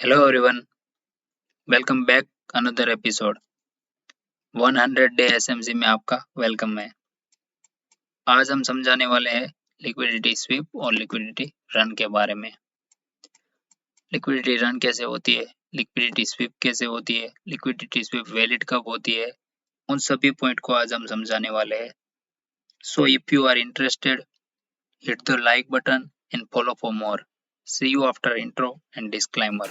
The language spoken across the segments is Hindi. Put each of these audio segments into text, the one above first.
Hello everyone, welcome back another episode 100 day SMC में आपका वेलकम है। आज हम समझाने वाले हैं लिक्विडिटी स्वीप और लिक्विडिटी रन के बारे में। लिक्विडिटी रन कैसे होती है, लिक्विडिटी स्वीप कैसे होती है, लिक्विडिटी स्वीप वैलिड कब होती है, उन सभी पॉइंट को आज हम समझाने वाले हैं। So if you are interested, hit the like button and follow for more. See you after intro and disclaimer.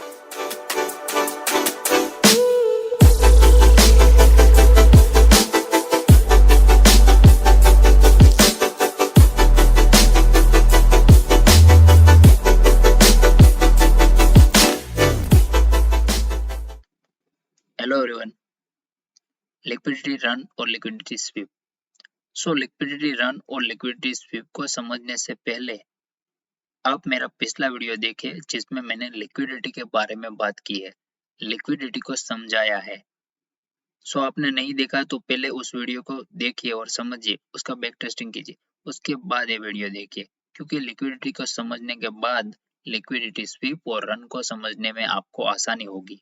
Hello everyone, liquidity run और liquidity sweep. So liquidity run और लिक्विडिटी स्वीप को समझने से पहले आप मेरा पिछला वीडियो देखें जिसमें मैंने लिक्विडिटी के बारे में बात की है, लिक्विडिटी को समझाया है। सो आपने नहीं देखा तो पहले उस वीडियो को देखिए और समझिए, उसका बैक टेस्टिंग कीजिए, उसके बाद ये वीडियो देखिए, क्योंकि लिक्विडिटी को समझने के बाद लिक्विडिटी स्वीप और रन को समझने में आपको आसानी होगी।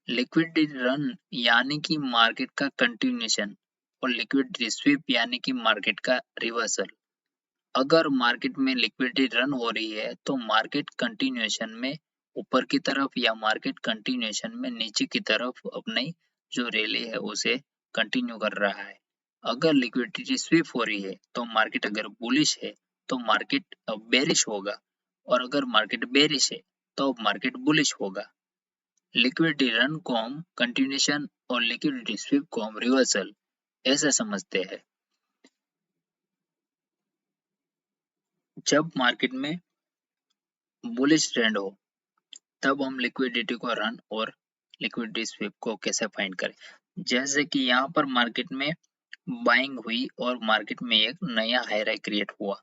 लिक्विडिटी रन यानी कि मार्केट का कंटिन्यूएशन और लिक्विडिटी स्वीप यानी कि मार्केट का रिवर्सल। अगर मार्केट में लिक्विडिटी रन हो रही है तो मार्केट कंटिन्यूएशन में ऊपर की तरफ या मार्केट कंटिन्यूएशन में नीचे की तरफ अपनी जो रैली है उसे कंटिन्यू कर रहा है। अगर लिक्विडिटी स्वीप हो रही है तो मार्केट अगर बुलिश है तो मार्केट बेरिश होगा, और अगर मार्केट बेरिश है तो मार्केट बुलिश होगा। लिक्विडिटी रन को हम कंटिन्यूएशन और लिक्विडिटी स्वीप को हम रिवर्सल ऐसे समझते हैं। जब मार्केट में बुलिश ट्रेंड हो तब हम लिक्विडिटी को रन और लिक्विडिटी स्वीप को कैसे फाइंड करें। जैसे कि यहाँ पर मार्केट में बाइंग हुई और मार्केट में एक नया हाई राई क्रिएट हुआ,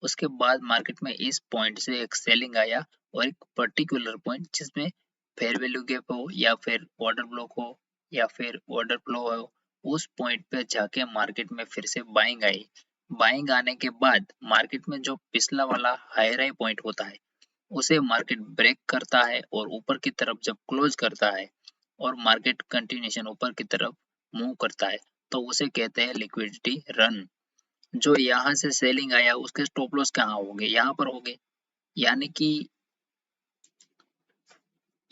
उसके बाद मार्केट में इस पॉइंट से एक सेलिंग आया और एक पर्टिकुलर पॉइंट जिसमें फेयर वैल्यू गैप हो या फिर ऑर्डर ब्लॉक हो या फिर ऑर्डर फ्लो हो, उस पॉइंट पे जाके मार्केट में फिर से बाइंग आई। बाइंग आने के बाद मार्केट में जो पिछला वाला हाई राई पॉइंट होता है उसे मार्केट ब्रेक करता है और ऊपर की तरफ जब क्लोज करता है और मार्केट कंटिन्यूएशन ऊपर की तरफ मूव करता है तो उसे कहते हैं लिक्विडिटी रन। जो यहाँ से सेलिंग आया उसके स्टॉप लॉस कहाँ होंगे, यहाँ पर होंगे, यानी कि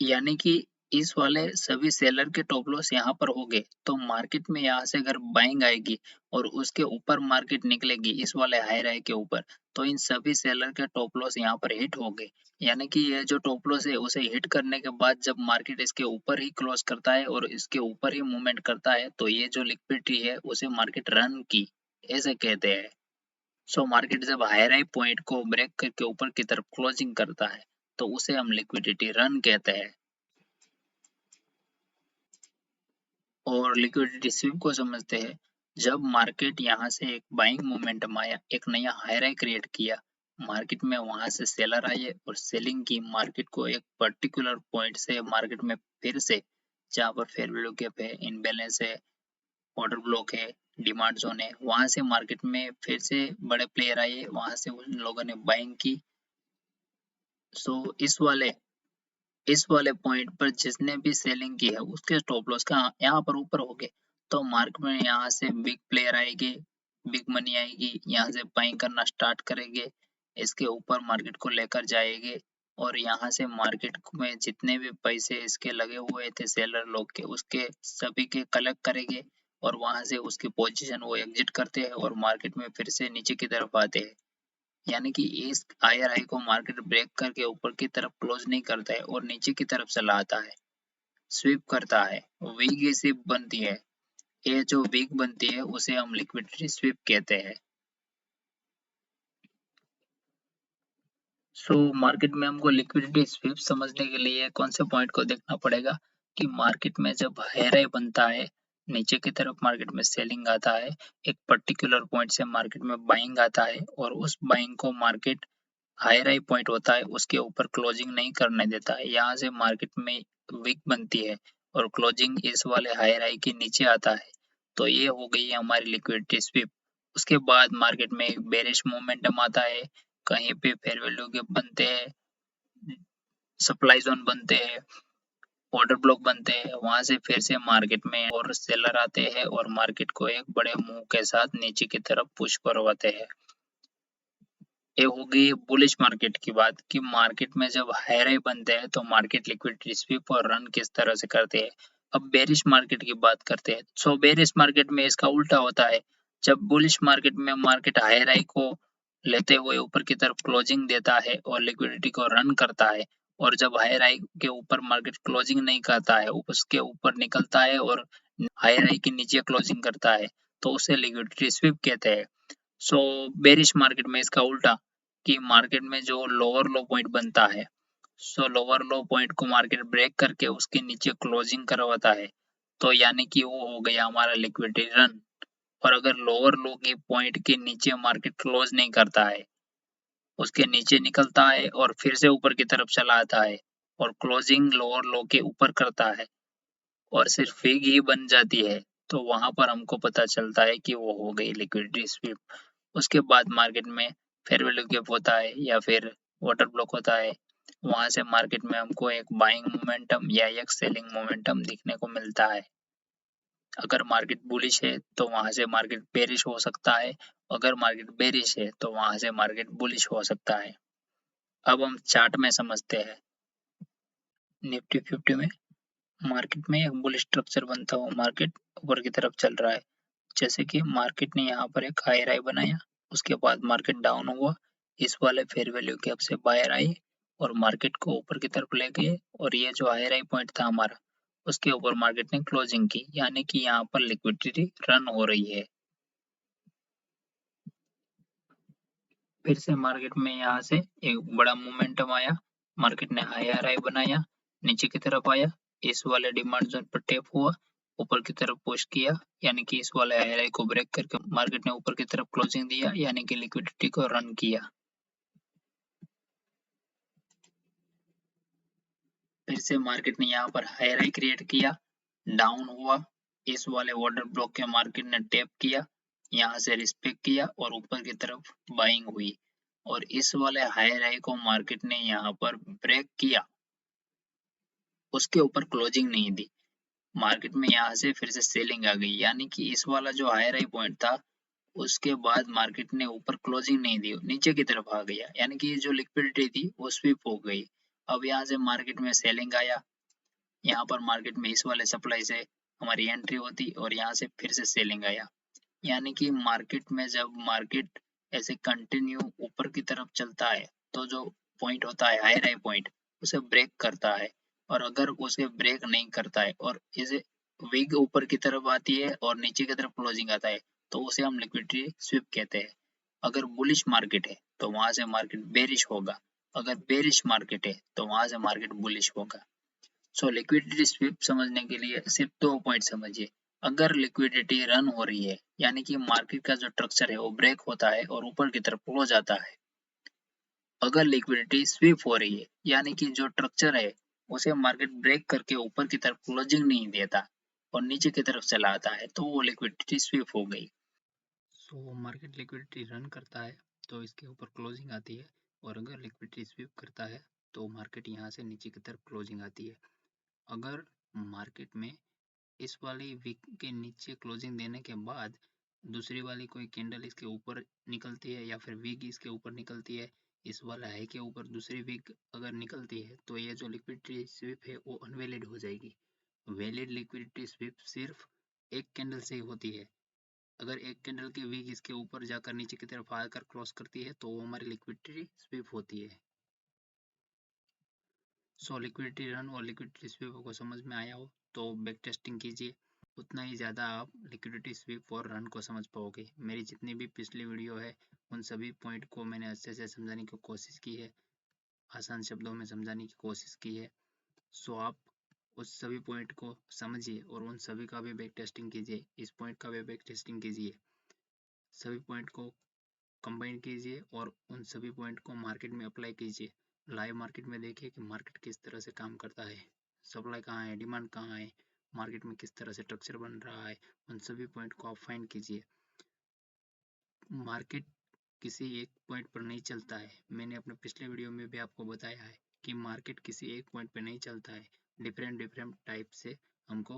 यानी कि इस वाले सभी सेलर के टॉप लॉस यहाँ पर होंगे। तो मार्केट में यहाँ से अगर बाइंग आएगी और उसके ऊपर मार्केट निकलेगी इस वाले हाई राई के ऊपर, तो इन सभी सेलर के टॉप लॉस यहाँ पर हिट होंगे। यानी कि ये जो टॉप लॉस है उसे हिट करने के बाद जब मार्केट इसके ऊपर ही क्लोज करता है और इसके ऊपर ही मूवमेंट करता है तो ये जो लिक्विडिटी है उसे मार्केट रन की ऐसे कहते हैं। सो मार्केट जब हाई राई पॉइंट को ब्रेक करके ऊपर की तरफ क्लोजिंग करता है तो उसे हम लिक्विडिटी रन कहते हैं। और लिक्विडिटी स्वीप को समझते हैं जब मार्केट यहाँ से एक बाइंग मोमेंटम आया, एक नया हाई राई क्रिएट किया, मार्केट में वहां से सेलर आए और सेलिंग की मार्केट को एक पर्टिकुलर पॉइंट से मार्केट में फिर से जहाँ पर फेयर वैल्यू गैप है, इनबैलेंस है, ऑर्डर ब्लॉक है, डिमांड जोन है, वहां से मार्केट में फिर से बड़े प्लेयर आए, वहां से उन लोगों ने बाइंग की। सो इस वाले पॉइंट पर जिसने भी सेलिंग की है उसके स्टॉप लॉस का यहाँ पर ऊपर हो गए तो मार्केट में यहाँ से बिग प्लेयर आएंगे, बिग मनी आएगी, यहाँ से बाइंग करना स्टार्ट करेंगे, इसके ऊपर मार्केट को लेकर जाएंगे और यहाँ से मार्केट में जितने भी पैसे इसके लगे हुए थे सेलर लोग के उसके सभी के कलेक्ट करेंगे और वहां से उसकी पोजीशन वो एग्जिट करते हैं और मार्केट में फिर से नीचे की तरफ आते हैं। यानी कि इस आईआरआई को मार्केट ब्रेक करके ऊपर की तरफ क्लोज नहीं करता है और नीचे की तरफ चला आता है, स्वीप करता है, वीक स्वीप बनती है। ये जो वीक बनती है उसे हम लिक्विडिटी स्वीप कहते हैं। सो मार्केट में हमको लिक्विडिटी स्वीप समझने के लिए कौन से पॉइंट को देखना पड़ेगा कि मार्केट में जब हाई राई बनता है, नीचे की तरफ मार्केट में सेलिंग आता है, एक पर्टिकुलर पॉइंट से मार्केट में बाइंग आता है और उस बाइंग को मार्केट हाई राई पॉइंट होता है उसके ऊपर क्लोजिंग नहीं करने देता है, यहाँ से मार्केट में वीक बनती है और क्लोजिंग इस वाले हाई राई के नीचे आता है, तो ये हो गई हमारी लिक्विडिटी स्वीप। उसके बाद मार्केट में एक बेरिश मोमेंटम आता है, कहीं पे फेयर वैल्यू गैप बनते हैं, सप्लाई जोन बनते हैं, ऑर्डर ब्लॉक बनते हैं, वहां से फिर से मार्केट में और सेलर आते हैं और मार्केट को एक बड़े मूव के साथ नीचे की तरफ पुश करवाते हैं। ये हो गई बुलिश मार्केट की बात कि मार्केट में जब हाई राई बनते हैं तो मार्केट लिक्विडिटी स्वीप और रन किस तरह से करते हैं। अब बेरिश मार्केट की बात करते हैं। सो बेरिश मार्केट में इसका उल्टा होता है। जब बुलिश मार्केट में मार्केट हाई राई को लेते हुए ऊपर की तरफ क्लोजिंग देता है और लिक्विडिटी को रन करता है, और जब हाई राई के ऊपर मार्केट क्लोजिंग नहीं करता है, उसके ऊपर निकलता है और हाई राई के नीचे क्लोजिंग करता है, तो उसे लिक्विडिटी स्वीप कहते हैं। सो बेरिश मार्केट में इसका उल्टा कि मार्केट में जो लोअर लो पॉइंट बनता है, सो लोअर लो पॉइंट को मार्केट ब्रेक करके उसके नीचे क्लोजिंग करवाता है, तो यानी कि वो हो गया हमारा लिक्विडिटी रन। और अगर लोअर लो की पॉइंट के नीचे मार्केट क्लोज नहीं करता है, उसके नीचे निकलता है और फिर से ऊपर की तरफ चला आता है और क्लोजिंग लोअर लो के ऊपर करता है और सिर्फ फिग ही बन जाती है, तो वहां पर हमको पता चलता है कि वो हो गई लिक्विडिटी स्वीप। उसके बाद मार्केट में फेयर वैल्यू गैप होता है या फिर वाटर ब्लॉक होता है, वहां से मार्केट में हमको एक बाइंग मोमेंटम या एक सेलिंग मोमेंटम दिखने को मिलता है। अगर मार्केट बुलिश है तो वहां से मार्केट बेरिश हो सकता है, अगर मार्केट बेरिश है तो वहां से मार्केट बुलिश हो सकता है। अब हम चार्ट में समझते हैं। निफ्टी 50 में मार्केट में एक बुलिश स्ट्रक्चर बनता हुआ मार्केट ऊपर की तरफ चल रहा है। जैसे कि मार्केट ने यहाँ पर एक हाई राई बनाया, उसके बाद मार्केट डाउन हुआ, इस वाले फेयर वैल्यू गैप से बायर आई और मार्केट को ऊपर की तरफ ले गए, और ये जो हाई राई पॉइंट था हमारा, उसके ऊपर मार्केट ने क्लोजिंग की, यानी कि यहाँ पर लिक्विडिटी रन हो रही है। फिर से मार्केट में यहाँ से एक बड़ा मोमेंटम आया, मार्केट ने हायर हाई बनाया, नीचे की तरफ आया, इस वाले डिमांड जोन पर टैप हुआ, ऊपर की तरफ पुश किया, यानी कि इस वाले हायर हाई को ब्रेक करके मार्केट ने ऊपर की तरफ क्लोजिंग दिया, यानी कि लिक्विडिटी को रन किया। फिर से मार्केट ने यहाँ पर हायर हाई क्रिएट किया, डाउन हुआ, इस वाले ऑर्डर ब्लॉक के मार्केट ने टैप किया, यहाँ से रिस्पेक्ट किया और ऊपर की तरफ बाइंग हुई, और इस वाले हायर हाई को मार्केट ने यहाँ पर ब्रेक किया, उसके ऊपर क्लोजिंग नहीं दी, मार्केट में यहाँ से फिर से सेलिंग आ गई, यानी कि इस वाला जो हायर हाई पॉइंट था, उसके बाद मार्केट ने ऊपर क्लोजिंग नहीं दी, नीचे की तरफ आ गया, यानी कि जो लिक्विडिटी थी वो स्वीप हो गई। अब यहाँ से मार्केट में सेलिंग आया, यहाँ पर मार्केट में इस वाले सप्लाई से हमारी एंट्री होती और यहाँ से फिर से सेलिंग आया, यानी कि मार्केट में जब मार्केट ऐसे कंटिन्यू ऊपर की तरफ चलता है, तो जो पॉइंट होता है हायर हाई पॉइंट, उसे ब्रेक करता है, और अगर उसे ब्रेक नहीं करता है और इसे विग ऊपर की तरफ आती है और नीचे की तरफ क्लोजिंग आता है, तो उसे हम लिक्विडिटी स्वीप कहते हैं। अगर बुलिश मार्केट है तो वहां से मार्केट बेरिश होगा, अगर बेरिश मार्केट है तो वहां से मार्केट बुलिश होगा। सो लिक्विडिटी स्वीप समझने के लिए सिर्फ 2 पॉइंट समझिए। अगर लिक्विडिटी रन हो रही है, यानी कि मार्केट का जो स्ट्रक्चर है वो ब्रेक होता है और ऊपर की तरफ क्लोज आता है। अगर लिक्विडिटी स्वीप हो रही है, यानी कि जो स्ट्रक्चर है उसे मार्केट ब्रेक करके ऊपर की तरफ क्लोजिंग नहीं देता और नीचे की तरफ चला आता है, तो वो लिक्विडिटी स्वीप हो गई। सो मार्केट लिक्विडिटी रन करता है तो इसके ऊपर क्लोजिंग आती है, और अगर लिक्विडिटी स्वीप करता है तो मार्केट यहाँ से नीचे की तरफ क्लोजिंग आती है। अगर मार्केट में इस वाली विक के नीचे क्लोजिंग देने के बाद दूसरी वाली कोई कैंडल इसके ऊपर निकलती है, या फिर विक इसके ऊपर निकलती है, इस वाला हाई के ऊपर दूसरी विक अगर निकलती है, तो ये जो लिक्विडिटी स्विप है वो अनवैलिड हो जाएगी। वैलिड लिक्विडिटी स्विप सिर्फ एक कैंडल से ही होती है। अगर एक कैंडल की विक इसके ऊपर जाकर नीचे की तरफ आकर क्रॉस करती है तो वो हमारी लिक्विडिटी स्विप होती है। सो लिक्विडिटी रन और लिक्विडिटी स्वीप को समझ में आया हो तो बैक टेस्टिंग कीजिए, उतना ही ज़्यादा आप लिक्विडिटी स्वीप और रन को समझ पाओगे। मेरी जितनी भी पिछली वीडियो है उन सभी पॉइंट को मैंने अच्छे से समझाने की कोशिश की है, आसान शब्दों में समझाने की कोशिश की है। सो आप उस सभी पॉइंट को समझिए और उन सभी का भी बैक टेस्टिंग कीजिए, इस पॉइंट का भी बैक टेस्टिंग कीजिए, सभी पॉइंट को कंबाइन कीजिए और उन सभी पॉइंट को मार्केट में अप्लाई कीजिए। लाइव मार्केट में देखिए कि मार्केट किस तरह से काम करता है, सप्लाई कहाँ है, डिमांड कहाँ है, मार्केट में किस तरह से स्ट्रक्चर बन रहा है, उन सभी पॉइंट को आप फाइंड कीजिए। मार्केट किसी एक पॉइंट पर नहीं चलता है, मैंने अपने पिछले वीडियो में भी आपको बताया है कि मार्केट किसी एक पॉइंट पे नहीं चलता है, डिफरेंट टाइप से हमको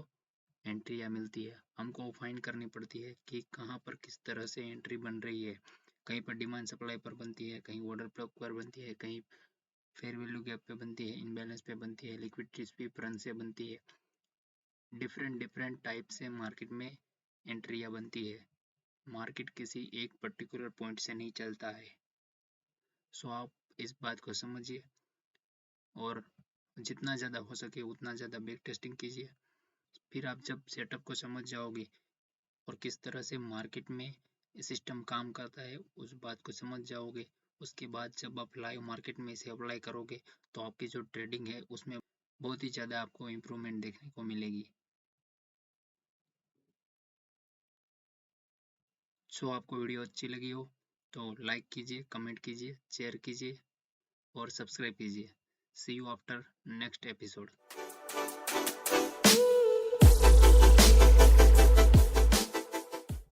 एंट्रियाँ मिलती है। हमको फाइंड करनी पड़ती है कि कहाँ पर किस तरह से एंट्री बन रही है। कहीं पर डिमांड सप्लाई पर बनती है, कहीं ऑर्डर ब्लॉक पर बनती है, कहीं फेयर वैल्यू गैप पे बनती है, इनबैलेंस पे बनती है, लिक्विडिटी स्वीप रन से बनती है। डिफरेंट टाइप से मार्केट में एंट्रियाँ बनती है। मार्केट किसी एक पर्टिकुलर पॉइंट से नहीं चलता है। सो आप इस बात को समझिए और जितना ज़्यादा हो सके उतना ज़्यादा बैक टेस्टिंग कीजिए। फिर आप जब सेटअप को समझ जाओगे और किस तरह से मार्केट में सिस्टम काम करता है उस बात को समझ जाओगे, उसके बाद जब आप लाइव मार्केट में इसे अप्लाई करोगे तो आपकी जो ट्रेडिंग है उसमें बहुत ही ज़्यादा आपको इम्प्रूवमेंट देखने को मिलेगी। सो आपको वीडियो अच्छी लगी हो तो लाइक कीजिए, कमेंट कीजिए, शेयर कीजिए और सब्सक्राइब कीजिए। सी यू आफ्टर नेक्स्ट एपिसोड।